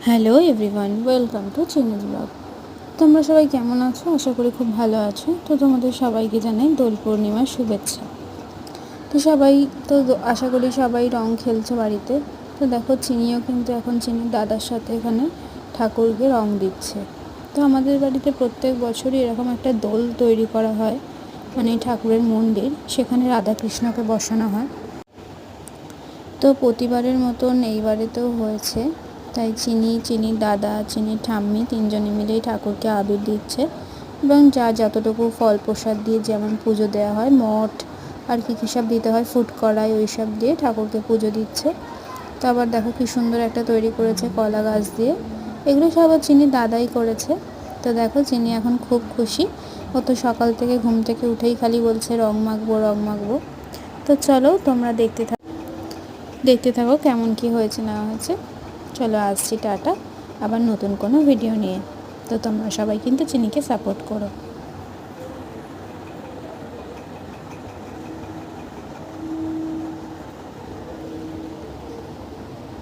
Hello everyone, welcome to চিনিজ blog. তোমরা সবাই কেমন আছো? আশা করি খুব ভালো আছো। তো তোমাদের সবাইকে জানাই দোল পূর্ণিমার শুভেচ্ছা। তো সবাই তো আশা করি সবাই রং খেলছে বাড়িতে। তো দেখো চিনিও কিন্তু এখন চিনির দাদার সাথে এখানে ঠাকুরকে রং দিচ্ছে। তো আমাদের বাড়িতে প্রত্যেক বছরই এরকম একটা দোল তৈরি করা হয়, মানে ঠাকুরের মন্দির, সেখানে রাধাকৃষ্ণকে বসানো হয়। তো প্রতিবারের মতন এইবারেতেও হয়েছে। তাই চিনির দাদা, চিনির ঠাম্মি তিনজনে মিলেই ঠাকুরকে আবির দিচ্ছে এবং যতটুকু ফল প্রসাদ দিয়ে যেমন পুজো দেওয়া হয়, মঠ আর কী সব দিতে হয়, ফুট কড়াই, ওই সব দিয়ে ঠাকুরকে পুজো দিচ্ছে। তো আবার দেখো কী সুন্দর একটা তৈরি করেছে কলা গাছ দিয়ে। এগুলো সব চিনির দাদাই করেছে। তো দেখো চিনি এখন খুব খুশি। ও তো সকাল থেকে ঘুম থেকে উঠেই খালি বলছে রং মাখবো রং মাখবো। তো চলো তোমরা দেখতে থাকো কেমন কি হয়েছে না হয়েছে। চলো আসছি, টাটা, আবার নতুন কোনো ভিডিও নিয়ে। তো তোমরা সবাই কিন্তু চিনিকে সাপোর্ট করো।